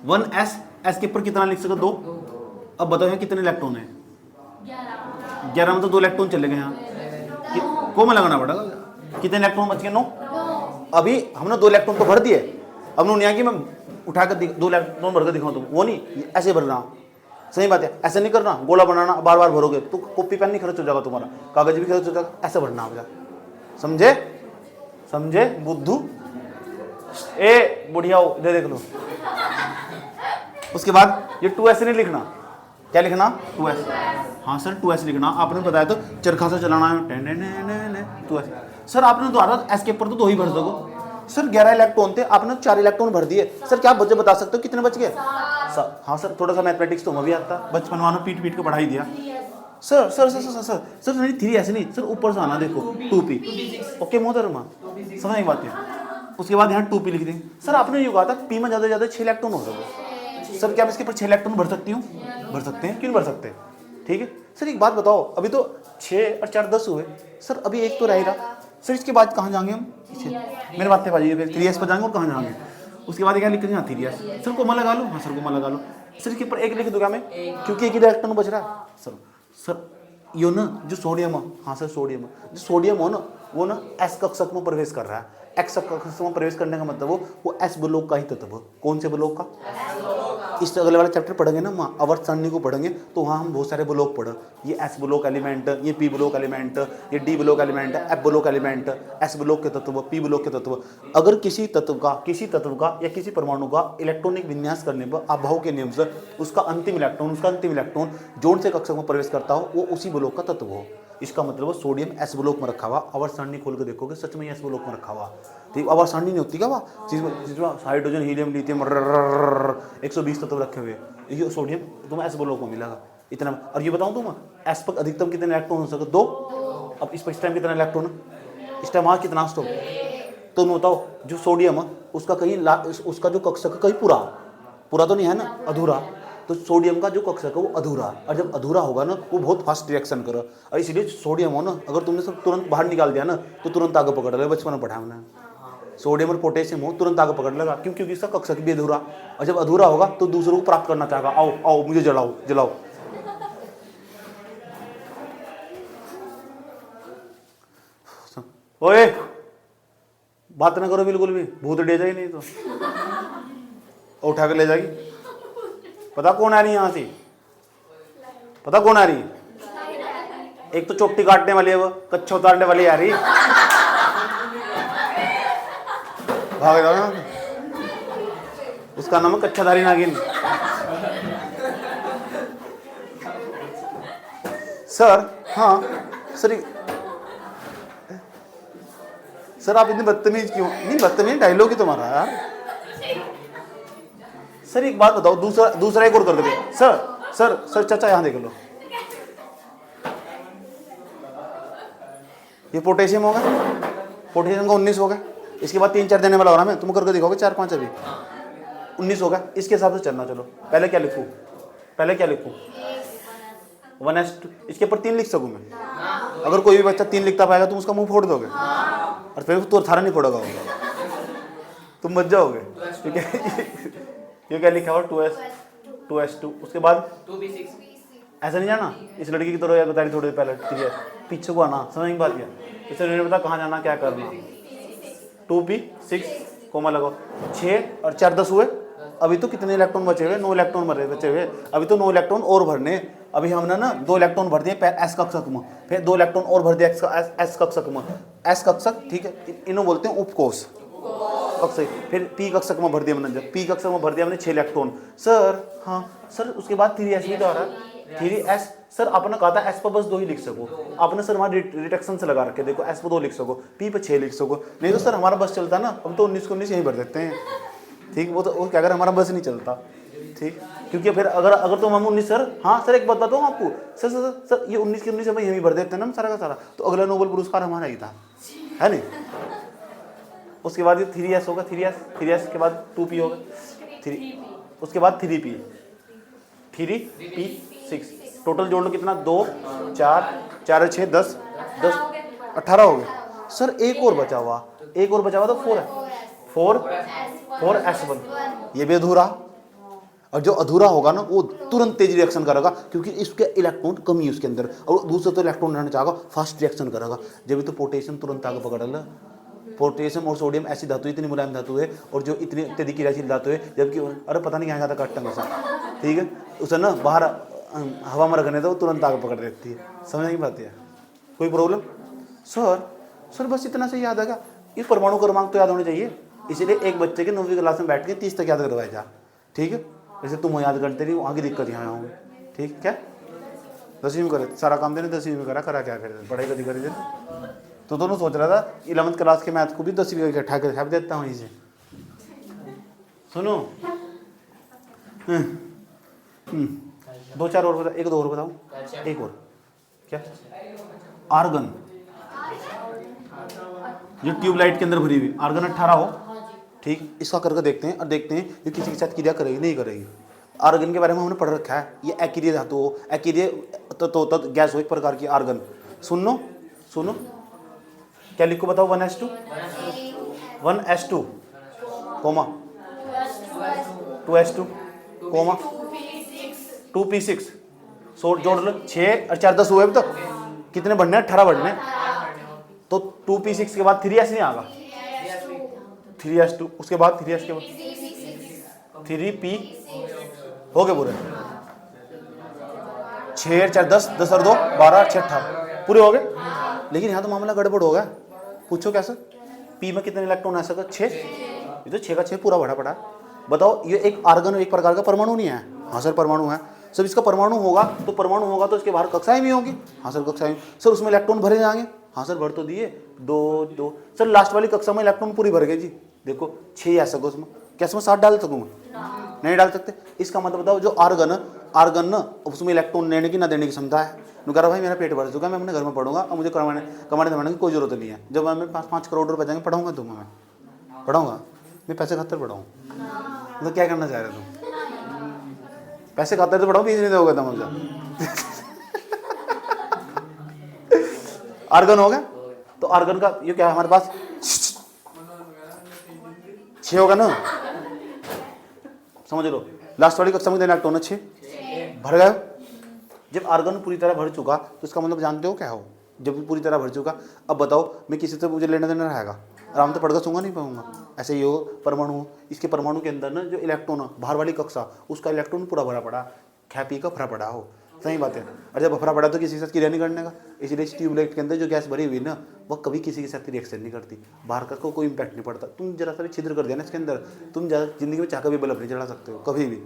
1s, एस के ऊपर कितना लिख सको 2, अब बताओ यहाँ कितने इलेक्ट्रॉन है, 11 में तो 2 इलेक्ट्रॉन चले गए यहाँ, को में लगाना पड़ेगा, कितने इलेक्ट्रॉन बच गए 9, अभी हमने 2 इलेक्ट्रॉन तो भर दिए, अब उन्होंने यहाँ की मैं उठाकर 2 इलेक्ट्रॉन भर कर दिखाऊँ तुम, वो नहीं ऐसे भरना, सही बात है, ऐसे नहीं करना गोला बनाना बार बार भरोगे तो कॉपी पेन नहीं खर्च हो जाएगा तुम्हारा, कागज भी खर्च हो जाएगा, ऐसे भरना होगा, समझे समझे बुद्धू, ए बुढ़िया दे देख लो। उसके बाद ये 2s नहीं लिखना, क्या लिखना 2s, हाँ सर 2s लिखना, आपने बताया तो चरखा से चलाना है 2s, सर आपने दोबारा एस के ऊपर तो 2 ही भर सको, सर 11 इलेक्ट्रॉन थे आपने 4 इलेक्ट्रॉन भर दिए, सर क्या बच्चे बता सकते हो कितने बच गए, हाँ सर थोड़ा सा मैथमेटिक्स तो हमें भी आता, बचपन वालों पीट के पढ़ाई दिया, sir sir sir sir sir sir नहीं 3s नहीं सर, ऊपर से आना देखो 2p। ओके मोहतरमा, समझ नहीं बात है। उसके बाद यहाँ 2p लिख देंगे। सर आपने ये कहा था p में ज़्यादा से ज़्यादा 6 इलेक्ट्रॉन हो सके। सर क्या मैं इसके ऊपर 6 इलेक्ट्रॉन भर सकती हूँ? भर सकते हैं, क्यों नहीं भर सकते? ठीक है सर एक बात बताओ, अभी तो 6 और 4 10 हुए सर, अभी एक तो रहेगा सर, इसके बाद कहाँ जाएंगे हम? मेरे बात पे बाजिए, 3s पर जाएंगे और कहाँ जाएंगे? उसके बाद क्या लिख देंगे? 3s। सर कोमा लगा लो, हाँ सर कोमा लगा लो। सर इसके ऊपर एक लिख दूंगा मैं, क्योंकि एक ही इलेक्ट्रॉन बच रहा है। सर यो ना जो सोडियम है, हाँ सर सोडियम है, जो सोडियम हो ना वो ना एस कक्षक में प्रवेश कर रहा है। एक्स कक्षक में प्रवेश करने का मतलब वो एस ब्लॉक का ही तत्व। कौन से ब्लॉक का? इस अगले वाला चैप्टर पढ़ेंगे ना वहाँ आवर्त सारणी को पढ़ेंगे, तो वहाँ हम बहुत सारे ब्लॉक पढ़े। ये एस ब्लॉक एलिमेंट, ये पी ब्लॉक एलिमेंट, ये D block element, F block element, S block के तत्व, पी ब्लॉक के तत्व। अगर किसी तत्व का या किसी परमाणु का इलेक्ट्रॉनिक विन्यास करने पर अभाव के नियम से उसका अंतिम इलेक्ट्रॉन जोड़ से कक्षक में प्रवेश करता हो, वो उसी ब्लॉक का तत्व हो। इसका मतलब सोडियम एस ब्लॉक में रखा हुआ। आवर्त सारणी खोल के देखोगे सच में एस ब्लॉक में रखा हुआ। ठीक, आवर्त सारणी नहीं होती क्या वहाँ, जिसमें हाइड्रोजन हीलियम लिथियम 120 तत्व रखे हुए, ये सोडियम तुम्हें एस ब्लॉक में मिलेगा इतना। और ये बताऊँ तुम एस पर अधिकतम कितने इलेक्ट्रॉन हो सके? 2। अब इस पर इस टाइम कितना इलेक्ट्रॉन है? इस टाइम वहाँ कितना स्टॉक? तो बताओ जो सोडियम है उसका कहीं उसका जो कक्षक कहीं पूरा तो नहीं है ना, अधूरा। तो सोडियम का जो कक्षक है वो अधूरा, और जब अधूरा होगा ना वो बहुत फास्ट रिएक्शन करो। और इसलिए सोडियम हो ना, अगर तुमने सब तुरंत बाहर निकाल दिया ना तो तुरंत आगे पकड़ लेगा। बचपन में पढ़ा हमने, सोडियम और पोटेशियम हो तुरंत आगे पकड़ लेगा। क्यों? क्योंकि इसका कक्षक भी अधूरा, और जब अधूरा होगा तो दूसरों को प्राप्त करना चाहेगा। आओ आओ मुझे जलाओ। ओए बात ना करो बिल्कुल भी, भूत डे जाए नहीं तो उठा के ले जाएगी। पता कौन आ रही है यहाँ से? पता कौन आ रही है? एक तो चोटी काटने वाली है, वो कच्चा उतारने वाली आ रही है। भाग जाओ ना, उसका नाम है कच्चाधारी नागिन। सर हाँ सर आप इतनी बदतमीज क्यों? नहीं बदतमीज डायलॉग ही तुम्हारा यार। सर एक बात बताओ, दूसरा एक और कर दे। सर चाचा यहाँ देख लो, ये पोटेशियम होगा, पोटेशियम का 19 होगा। इसके बाद 3-4 देने वाला हो रहा मैं, तुम करके दिखाओगे 4-5 अभी 19 होगा। इसके हिसाब से चलना। चलो पहले क्या लिखूं 1s2। इसके ऊपर 3 लिख सकूं मैं? अगर कोई भी बच्चा 3 लिखता पाएगा तुम उसका मुंह फोड़ दोगे, और फिर तो थारा नहीं फोड़ेगा, तुम बच जाओगे। ठीक है ये क्या लिखा हुआ? 2s2। उसके बाद 2p6। ऐसा नहीं जाना इस लड़की की तरह, बता रही थोड़ी देर पहले। ठीक है पीछे को आना, समझ नहीं बात किया। इसे नहीं पता कहाँ जाना क्या करना। 2p6 कोमा लगाओ। 6 और 4 10 हुए। अभी तो कितने इलेक्ट्रॉन बचे हुए? 9 इलेक्ट्रॉन बचे हुए। अभी तो 9 इलेक्ट्रॉन और भरने। अभी हमने ना 2 इलेक्ट्रॉन भर दिए एस कक्षक में, फिर 2 इलेक्ट्रॉन और भर दिया एस कक्षक में। एस कक्षक ठीक है, इन्हों बोलते हैं उपकोष कक्षक। फिर पी कक्षक में भर दिया मैंने, जब पी कक्षक में भर दिया मैंने 6 इलेक्ट्रॉन। सर हाँ सर उसके बाद 3s भी तो आ रहा है। 3s सर आपने कहा था एस पर बस 2 ही लिख सको, आपने सर हमारे रिडक्शन से लगा रखे। देखो एस पर 2 लिख सको, पी पर 6 लिख सको। नहीं तो सर हमारा बस चलता ना, हम तो 19 को 19 यहीं भर देते हैं। ठीक, वो क्या कर हमारा बस नहीं चलता। ठीक, क्योंकि फिर अगर तो हम 19 सर हाँ सर एक बात बताऊँ आपको, सर ये 19 के 19 हम यहीं भर देते हैं ना हम सारा का सारा, तो अगला नोबेल पुरस्कार हमारा ही था, है नहीं? उसके बाद ये 3s होगा। 3s के बाद 2p होगा। 3 उसके बाद 3p 3p6। टोटल जोड़ लो कितना? 2 4 4 6 10 18 हो गए। सर एक और बचा हुआ तो 4 है। 4s1 ये भी अधूरा, और जो अधूरा होगा ना वो तुरंत तेज रिएक्शन करेगा, क्योंकि इसके इलेक्ट्रॉन कमी है उसके अंदर, और दूसरा तो इलेक्ट्रॉन रहना चाहेगा, फास्ट रिएक्शन करेगा। जब तो पोटेशियम तुरंत आगे पकड़ लेगा। पोटेशियम और सोडियम ऐसी धातु, इतनी मुलायम धातु है, और जो इतनी अत्यधिक क्रियाशील धातु है, जबकि अरे पता नहीं कहाँ जाता काटता से। ठीक है, उसे ना बाहर हवा में रखने दो, तुरंत आगे पकड़ देती है। समझ नहीं पाती है? कोई प्रॉब्लम? सर बस इतना से याद आएगा, इस परमाणु क्रमांक तो याद होने चाहिए। इसीलिए एक बच्चे के 9वीं क्लास में बैठ के 30 तक याद करवाया जा। ठीक है, जैसे तुम याद करते रही, वहाँ की दिक्कत यहाँ होंगे। ठीक क्या 10वीं में करे सारा काम देने, 10वीं में करा क्या करे, पढ़ाई कभी करी देने। तो दोनों सोच रहा था 11th क्लास के मैथ को भी 10वीं का इकट्ठा कर देता हूँ इसे। सुनो 2-4 और बताओ, 1-2 और बताऊँ। एक और क्या? आर्गन, जो ट्यूबलाइट के अंदर भरी हुई आर्गन 18 हो, ठीक। इसका करके देखते हैं और देखते हैं ये किसी के साथ क्रिया करेगी नहीं करेगी। आर्गन के बारे में हमने पढ़ रखा है, ये अकेरिय धातु हो, अकेरिय तो गैस हो एक प्रकार की आर्गन। सुनो सुनो, क्या लिखो बताओ? 1s2 1s2 coma 2s2 coma 2p6 जोड़ लो, 6 और 4 10 हुए। अब तक कितने बढ़ने? 18 बढ़ने। तो 2p6 के बाद 3s नहीं आएगा, 3s2 उसके बाद 3s के बाद 3p हो गए पूरे। 6 4 10 10 और 2 12 6 18 पूरे हो गए। लेकिन यहाँ तो मामला गड़बड़ हो गया। पूछो कैसे? p में कितने इलेक्ट्रॉन आ सके? 6। ये तो 6 का 6 पूरा भरा पड़ा है। बताओ ये एक आर्गन एक प्रकार का परमाणु नहीं है? हाँ सर परमाणु है। सर इसका परमाणु होगा तो इसके बाहर कक्षाएं भी होंगी। हाँ सर कक्षाएं। सर उसमें इलेक्ट्रॉन भरे जाएंगे। हाँ सर भर तो दिए, 2 सर लास्ट वाली कक्षा में इलेक्ट्रॉन पूरी भर गए जी। देखो 6 आ सको उसमें, कैसे मैं 7 डाल सकूँ? नहीं डाल सकते। इसका मतलब बताओ जो आर्गन ना उसमें इलेक्ट्रॉन लेने की ना देने की क्षमता है। मैं कह रहा भाई मेरा पेट भर चुका है, मैं अपने घर में पढ़ूंगा और मुझे कमाने धमाने की कोई जरूरत नहीं है। जब मैं 5 करोड़ रुपए जाएंगे पढ़ाऊंगा दूंगा, मैं पढ़ाऊंगा, मैं पैसे खातर पढ़ाऊँ। मतलब क्या करना चाह रहे तुम? पैसे खातर तो पढ़ाऊँ, फीस नहीं दोगे तुम मुझे। आर्गन हो गया। तो आर्गन का ये क्या है हमारे पास? 6 होगा ना, समझ लो। लास्ट वाली कक्षा में देना इलेक्ट्रॉन 6 भर गए। जब आर्गन पूरी तरह भर चुका तो इसका मतलब जानते हो क्या हो? जब पूरी तरह भर चुका, अब बताओ मैं किसी से मुझे लेना देना रहेगा? आराम से पढ़कर सूंगा नहीं पाऊंगा। ऐसे ही हो परमाणु, इसके परमाणु के अंदर ना जो इलेक्ट्रॉन बाहर वाली कक्षा उसका इलेक्ट्रॉन पूरा भरा पड़ा, खै पी का भरा पड़ा हो। सही बात है। और जब भरा पड़ा तो किसी के साथ क्रिया नहीं करने का। इसलिए इस ट्यूबलाइट के अंदर जो गैस भरी हुई ना वह कभी किसी के साथ रिएक्शन नहीं करती, बाहर का कोई इम्पैक्ट नहीं पड़ता। तुम जरा सा भी छिद्र कर दिया ना इसके अंदर, तुम ज़्यादा जिंदगी में चाह का भी बल्ब नहीं जला सकते हो कभी भी।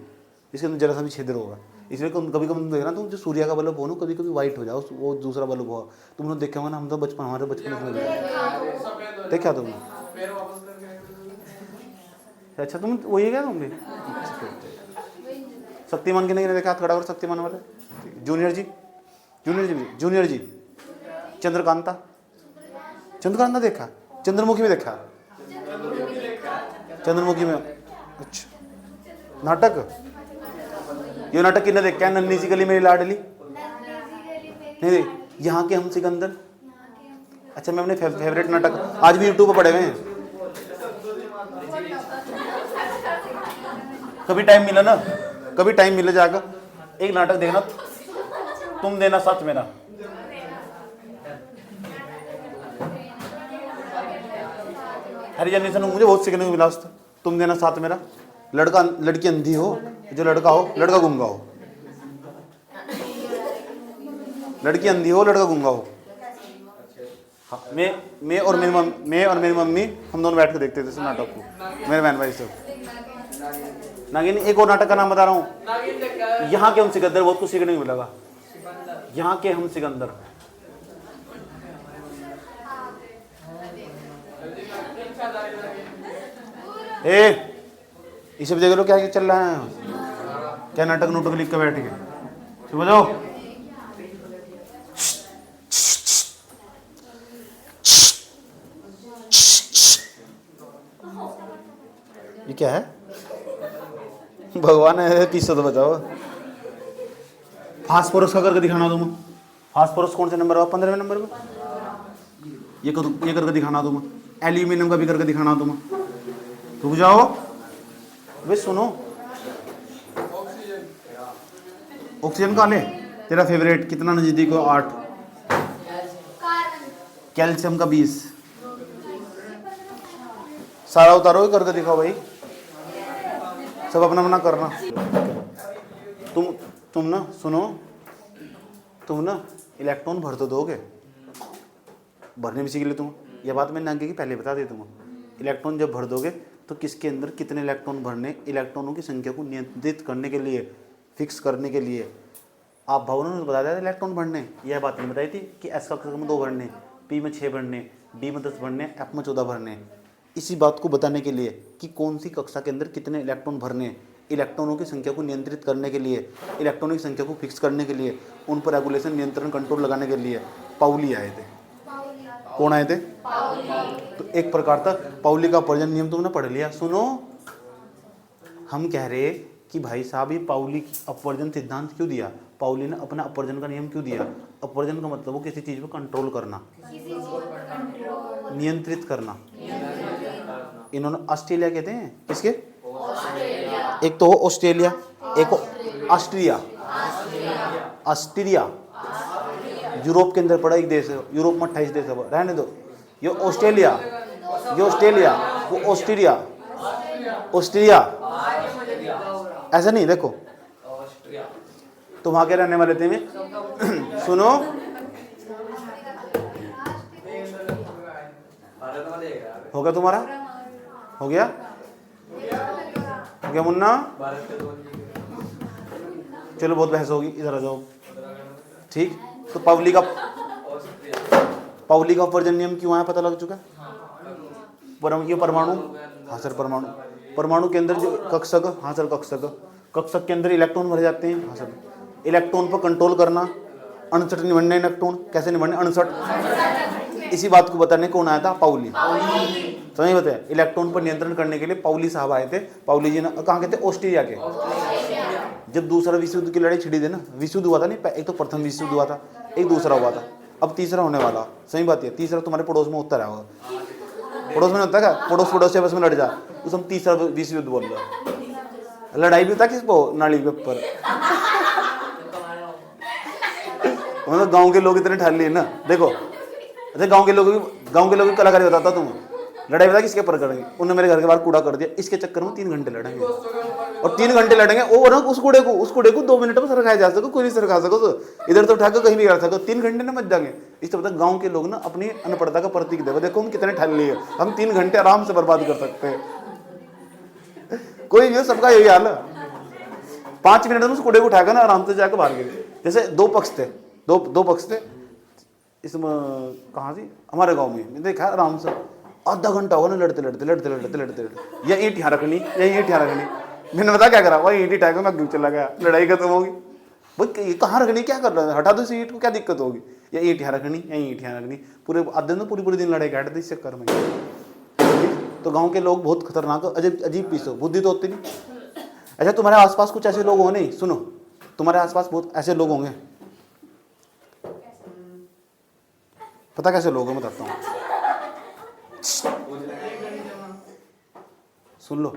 इसके अंदर जरा सा भी छिद्र होगा। इसलिए कभी कभी देखना तुम जो सूर्य का बल्ब हो ना कभी कभी व्हाइट हो जाओ, वो दूसरा बल्ब हो। तुमने देखा होगा ना, हम तो बचपन हमारे बचपन में देखा तुमने? अच्छा तुम वही क्या तुम भी? शक्तिमान के नहीं देखा? हाथ खड़ा कर शक्तिमान वाले। जूनियर जी चंद्रकांता देखा? चंद्रमुखी में देखा? चंद्रमुखी में अच्छा नाटक। ये नाटक किसने देखा है? नन्ही सी गली मेरी लाडली नहीं, यहाँ के हम सिकंदर। अच्छा मैं अपने फेवरेट नाटक आज भी यूट्यूब पर पड़े हुए हैं। कभी टाइम मिला जाकर एक नाटक देखना, तुम देना साथ मेरा। हर जनरेशन में मुझे बहुत सीखने को मिला। तुम देना साथ मेरा। लड़की अंधी हो, जो लड़का हो लड़का गूंगा हो। लड़की अंधी हो लड़का गूंगा हो। हाँ, मैं और मेरी मम्मी हम दोनों बैठ कर देखते थे इस नाटक को, मेरे बहन भाई से। नागिन। एक और नाटक का नाम बता रहा हूँ, यहाँ के हम सिकंदर। बहुत कुछ सीखने को मिलेगा। यहाँ के हम सिकंदर। इसे भी देख लो क्या चल रहा है, क्या नाटक नोटक लिख के बैठ के। सुबह जाओ। ये क्या है? भगवान है, 30 तो बताओ। फास्फोरस का करके दिखाना तुम। फास्फोरस कौन से नंबर? 15वें नंबर पे। ये करके दिखाना तुम। एल्यूमिनियम का भी करके दिखाना तुम। रुक जाओ वे, सुनो। ऑक्सीजन का ले, तेरा फेवरेट कितना नजदीक हो? 8। कैल्शियम का 20। सारा उतारो करके दिखाओ भाई, सब अपना अपना करना। तुम ना सुनो, तुम ना इलेक्ट्रॉन भर तो दोगे, भरने भी सीख ले तुम। यह बात मैंने आगे की पहले बता दी तुम। इलेक्ट्रॉन जब भर दोगे तो किसके अंदर कितने इलेक्ट्रॉन भरने, इलेक्ट्रॉनों की संख्या को नियंत्रित करने के लिए, फिक्स करने के लिए आप भावना ने बता दिया था इलेक्ट्रॉन भरने। यह बात नहीं बताई थी कि एस कक्षा में 2 भरने, पी में 6 भरने, डी में 10 भरने, एफ में 14 भरने। इसी बात को बताने के लिए कि कौन सी कक्षा के अंदर कितने इलेक्ट्रॉन भरने, इलेक्ट्रॉनों की संख्या को नियंत्रित करने के लिए, इलेक्ट्रॉनों की संख्या को फिक्स करने के लिए, उन पर रेगुलेशन, नियंत्रण, कंट्रोल लगाने के लिए पाउली आए थे। कौन आए थे? तो एक प्रकार था पाउली का अपवर्जन नियम तुमने पढ़ लिया। सुनो, हम कह रहे कि भाई साहब ये पाउली अपवर्जन सिद्धांत क्यों दिया, पाउली ने अपना अपवर्जन का नियम क्यों दिया? अपवर्जन का मतलब वो किसी चीज पर कंट्रोल करना, नियंत्रित करना। इन्होंने ऑस्ट्रेलिया कहते हैं किसके? एक तो ऑस्ट्रेलिया, एक ऑस्ट्रिया। ऑस्ट्रिया यूरोप के अंदर पड़ा एक देश है, यूरोप में 28 देश है, रहने दो। ये ऑस्ट्रेलिया, ये ऑस्ट्रेलिया, वो ऑस्ट्रिया। ऑस्ट्रिया ऐसा नहीं, देखो तुम वहां के रहने वाले थे में सुनो, हो गया तुम्हारा? हो गया? हो गया मुन्ना? चलो बहुत बहस होगी, इधर आ जाओ। ठीक, तो पाउली का अपवर्जन नियम क्यों आया पता लग चुका? ये परमाणु, हाँ सर परमाणु, परमाणु के अंदर जो कक्षक, हाँ सर कक्षक के अंदर इलेक्ट्रॉन भरे जाते हैं, हाँ सर। इलेक्ट्रॉन पर कंट्रोल करना, 69 नहीं बनने इलेक्ट्रॉन, कैसे नहीं बनने 69, इसी बात को बताने कौन आया था? पाउली। समझ बताया, इलेक्ट्रॉन पर नियंत्रण करने के लिए पाउली साहब आए थे। पाउली जी ने कहाँ के थे? ऑस्ट्रिया के। जब दूसरा विश्व युद्ध की लड़ाई छिड़ी थी ना, विश्व युद्ध हुआ था नहीं, एक तो प्रथम विश्व युद्ध हुआ था, एक दूसरा हुआ था, अब तीसरा होने वाला। सही बात है, तीसरा तुम्हारे पड़ोस में होता रहा, पड़ोस में होता है क्या? पड़ोस से बस में लड़ जा, उस हम तीसरा विश्व युद्ध बोल रहे। लड़ाई भी होता किसको? नाली के ऊपर। मतलब गांव के लोग इतने ठाल लिए ना, देखो अच्छा गांव के लोगों की कलाकारी बताता तुम। लड़ाई बता किसके पर करेंगे? उन्होंने मेरे घर के बाहर कूड़ा कर दिया, इसके चक्कर में 3 घंटे लड़ेंगे, और 3 घंटे लड़ेंगे वो ना उस कूड़े को 2 मिनट में सरकाया जा सको, कोई नहीं सरका सको, तो इधर तो उठा के कहीं भी कर सको, 3 घंटे ना मच जाएंगे। इससे पता गांव के लोग ना अपनी अनपढ़ता का प्रतीक देखो हम कितने ठल लिए, हम 3 घंटे आराम से बर्बाद कर सकते हैं। कोई भी हो, सबका यही हाल है। 5 मिनट में उस कूड़े को उठाकर ना आराम से जाकर बाहर गिरे। जैसे दो पक्ष थे इसमें, कहाँ थी? हमारे गांव में देखा आराम से आधा घंटा होगा ना लड़ते, या ईंट यहाँ रखनी, या ईंट यहाँ रखनी। मैंने बता क्या करा, वही ईंट उठा के मैं दूर चला गया, लड़ाई खत्म होगी। भाई कहाँ रखनी, क्या कर रहा है, हटा दो इस ईंट को, क्या दिक्कत होगी? या ईंट यहाँ रखनी, या ईंट यहाँ रखनी। पूरे आधे दिन पूरी दिन लड़ाई काट दी इस चक्कर में। तो गाँव के लोग बहुत खतरनाक, अजीब पीस हो, बुद्धि तो होती नहीं। अच्छा तुम्हारे आसपास कुछ ऐसे लोग होंगे, नहीं सुनो, तुम्हारे आसपास बहुत ऐसे लोग होंगे, पता कैसे लोग हैं बताता हूँ, सुन लो।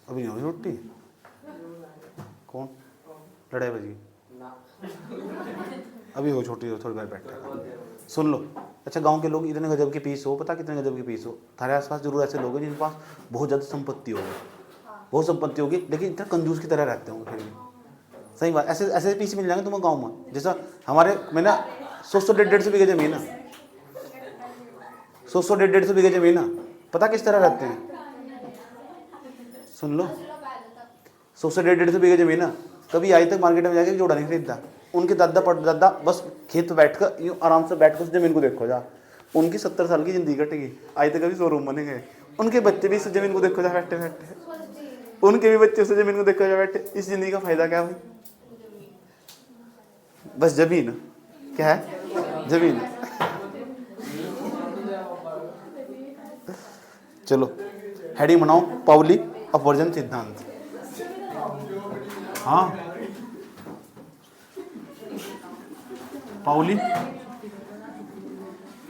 अभी नहीं हो छुट्टी? कौन? लड़ाई बजी? अभी हो छोटी हो, थोड़ी देर बैठे सुन लो। अच्छा गांव के लोग इतने गजब के पीस हो, पता कितने गजब के पीस हो? थारे आसपास जरूर ऐसे लोग हैं जिनके पास बहुत ज़्यादा संपत्ति होगी, बहुत संपत्ति होगी, लेकिन इतना कंजूस की तरह रहते होंगे फिर भी। सही बात, ऐसे पीस मिल जाएंगे तुम्हें गाँव में। जैसा हमारे मैंने 100 150 बीघे जमीन है, 100 150 बीघे जमीन है, पता किस तरह रहते हैं? सुन लो, 100 150 बीघे जमीन है, कभी आज तक मार्केट में जाके जोड़ा नहीं खरीदता। उनके दादा बस खेत बैठकर यूँ आराम से बैठकर उस जमीन को देखो जा, उनकी 70 साल की जिंदगी कटेगी, आज तक अभी शोरूम बनेंगे। उनके बच्चे भी इस जमीन को देखो जा बैठे, उनके भी बच्चे उस जमीन को देखो जा बैठे। इस जिंदगी का फायदा क्या भाई? बस जमीन, क्या है? जमीन। चलो हेडिंग बनाओ, पाउली अपवर्जन सिद्धांत। हाँ पाउली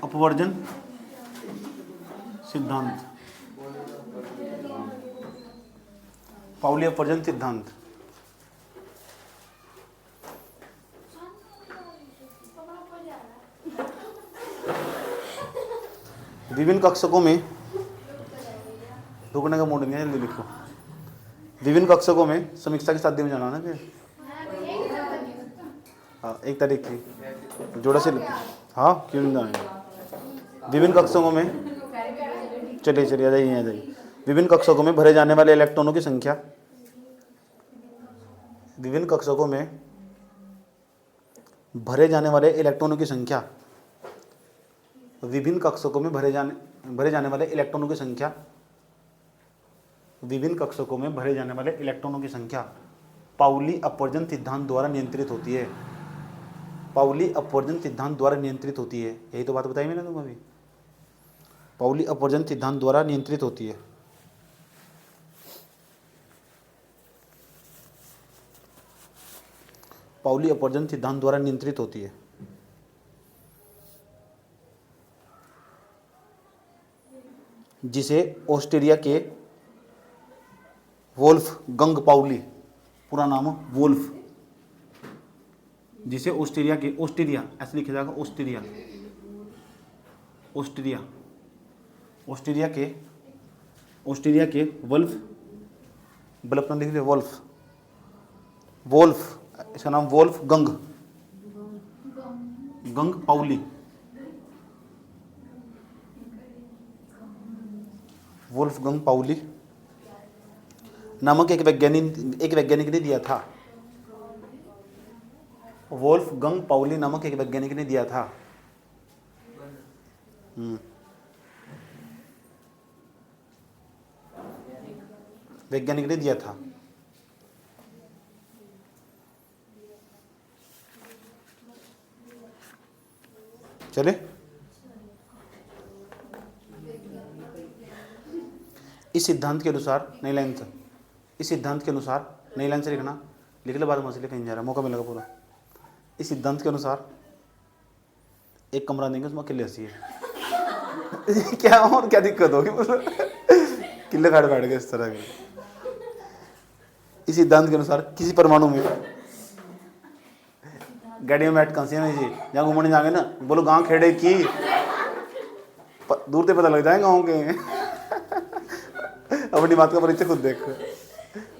अपवर्जन सिद्धांत, पाउली अपवर्जन सिद्धांत। विभिन्न कक्षकों में, रुकने का मूड नहीं है, जल्दी लिखो। विभिन्न कक्षकों में समीक्षा के साथ दिन जाना ना फिर, हाँ 1 तारीख की जोड़ा से, हाँ क्यों नहीं जाएंगे। विभिन्न कक्षकों में, चलिए आ जाइए। विभिन्न कक्षकों में भरे जाने वाले इलेक्ट्रॉनों की संख्या, विभिन्न कक्षकों में भरे जाने वाले इलेक्ट्रॉनों की संख्या, विभिन्न कक्षकों में भरे जाने, भरे जाने वाले इलेक्ट्रॉनों की संख्या, विभिन्न कक्षकों में भरे जाने वाले इलेक्ट्रॉनों की संख्या पाउली अपवर्जन सिद्धांत द्वारा नियंत्रित होती है। पाउली अपवर्जन सिद्धांत द्वारा नियंत्रित होती है, यही तो बात बताई मैंने तुमको अभी। पाउली अपवर्जन सिद्धांत द्वारा नियंत्रित होती है। पाउली अपवर्जन सिद्धांत द्वारा नियंत्रित होती है। जिसे ऑस्ट्रेलिया के वोल्फ गंग पाउली, पूरा नाम वोल्फ, जिसे ऑस्ट्रेलिया के, ऑस्ट्रेलिया ऐसे लिखा जाएगा, ऑस्ट्रेलिया, ऑस्ट्रेलिया, ऑस्ट्रेलिया के वोल्फ, बल्ब लिख लिया वोल्फ, वोल्फ, इसका नाम वोल्फ गंग, गंग पाउली, वोल्फ गंग पाउली नामक एक वैज्ञानिक ने दिया था। वोल्फ गंग पाउली नामक एक वैज्ञानिक ने दिया था। वैज्ञानिक ने दिया था। चले, इस सिद्धांत के अनुसार, नई लाइन से, इस सिद्धांत के अनुसार, नई लाइन से लिखना, लिख लो बाद में, मसले कहीं जा रहा, मौका मिलेगा पूरा। इस सिद्धांत के अनुसार एक कमरा देंगे, उसमें किले हंसी है क्या और क्या दिक्कत होगी, किले काट काट के इस तरह के। इस सिद्धांत के अनुसार किसी परमाणु में, गाड़ी में बैठ कहाँ से नहीं जी, जहाँ घूमने जाएंगे ना, बोलो गांव खेड़े की, दूर से पता लग जाएगा गाँव के। अपनी बात का परिचय खुद देख,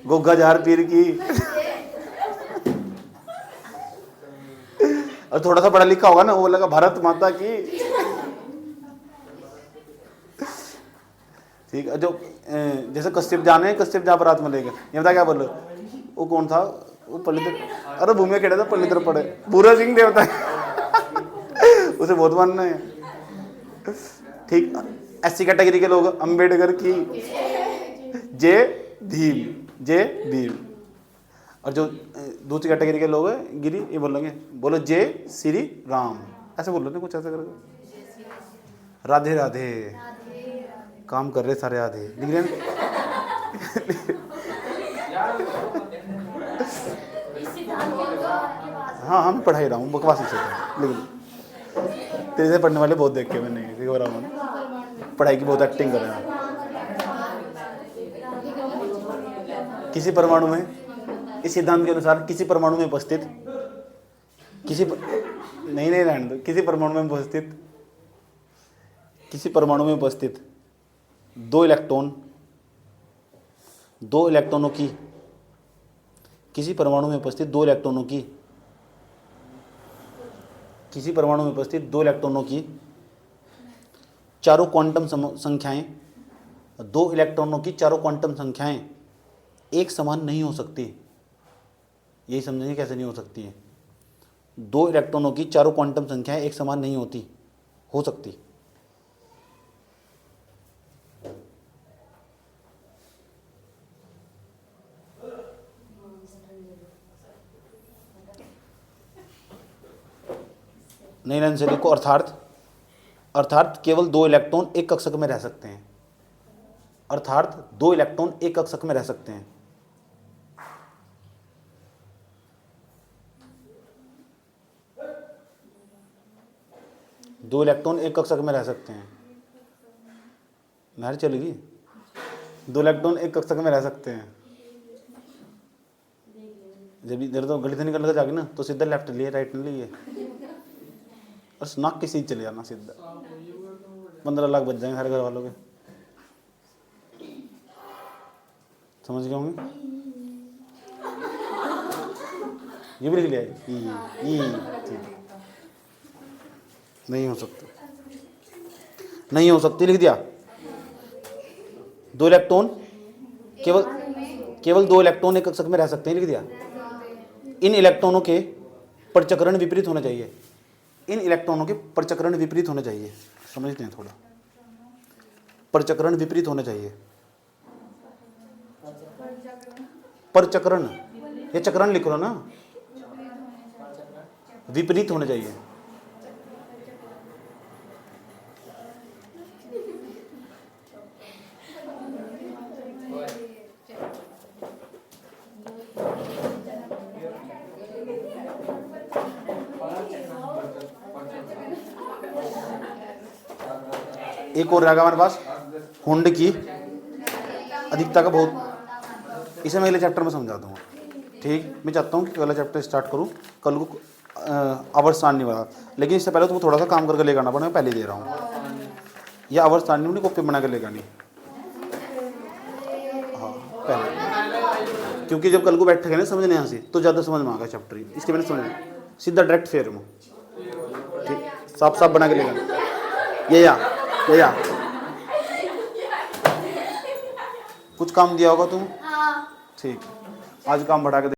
गोगा जार पीर की, और थोड़ा सा पढ़ा लिखा होगा ना, वो लगा भारत माता की। ठीक है, जो जैसे कश्यप जाने, कश्यप जा बारात में लेके, ये बता क्या बोलो, वो कौन था, वो पल्लितर, अरे भूमि खेड़ा था, पल्लितर पड़े, पूरा सिंह देवता है, उसे बहुत मानना है। ठीक, ऐसी कैटेगरी के लोग, अंबेडकर की, जय भीम, जय भीम। और जो दूसरी कैटेगरी के लोग हैं गिरी, ये बोलेंगे, बोलो जय श्री राम, ऐसे बोल रहे कुछ ऐसा करके, राधे राधे, काम कर रहे सारे आधे, हाँ हाँ मैं पढ़ा ही रहा हूँ, बकवास ही से, लेकिन तेरे से पढ़ने वाले बहुत देख के मैंने हो रहा हूँ, पढ़ाई की बहुत एक्टिंग कर रहे हैं। किसी परमाणु में, इस सिद्धांत के अनुसार किसी परमाणु में उपस्थित, नहीं रहने दो, किसी परमाणु में उपस्थित, किसी परमाणु में उपस्थित दो इलेक्ट्रॉनों की, किसी परमाणु में उपस्थित दो इलेक्ट्रॉनों की, किसी परमाणु में उपस्थित दो इलेक्ट्रॉनों की चारों क्वांटम संख्याएं, दो इलेक्ट्रॉनों की चारों क्वांटम संख्याएं एक समान नहीं हो सकती। यही समझेंगे कैसे नहीं हो सकती है। दो इलेक्ट्रॉनों की चारों क्वांटम संख्याएं एक समान नहीं होती, हो सकती। नई लाइन से लिखो, अर्थात केवल दो इलेक्ट्रॉन एक कक्षक में रह सकते हैं। अर्थात दो इलेक्ट्रॉन एक कक्षक में रह सकते हैं। दो इलेक्ट्रॉन एक कक्षक में रह सकते हैं। नारी चलेगी, दो इलेक्ट्रॉन एक कक्षक में रह सकते हैं। जब इधर तो गली से निकल कर जाएगी ना, तो सीधा लेफ्ट लिए, राइट नहीं लिए, बस नाक की सीध चले जाना सीधा। 15 लाख बच जाएंगे सारे घर वालों के, समझ गए होंगे। ये भी लिख लिया, नहीं हो सकता, नहीं हो सकती, लिख दिया। दो इलेक्ट्रॉन, केवल दो इलेक्ट्रॉन एक कक्षक में रह सकते हैं, लिख दिया। इन इलेक्ट्रॉनों के परचक्रण विपरीत होना चाहिए। इन इलेक्ट्रॉनों के परचक्रण विपरीत होने चाहिए, समझते हैं थोड़ा। परचक्रण विपरीत होने चाहिए। परचक्रण ये चक्रण लिख लो ना, विपरीत होने चाहिए। एक और रहेगा हमारे पास, हुंड की अधिकता का बहुत। इसे मैं अगले चैप्टर में समझा दूंगा। ठीक, मैं चाहता हूँ कि अगला चैप्टर स्टार्ट करूँ कल को, आवर्त सारणी वाला। लेकिन इससे पहले तुमको थोड़ा सा काम करके लेकर आना पड़ेगा, मैं पहले दे रहा हूँ। यह आवर्त सारणी अपनी कॉपी बना के लेकर आनी। हाँ पहले, क्योंकि जब कल को बैठेगा ना समझने यहाँ से तो ज़्यादा समझ में आएगा चैप्टर। इसके मैंने समझ सीधा डायरेक्ट फेर में। ठीक, साफ साफ बना के लेकर आना। ये या कुछ काम दिया होगा तुम। हाँ। ठीक, आज काम बढ़ा के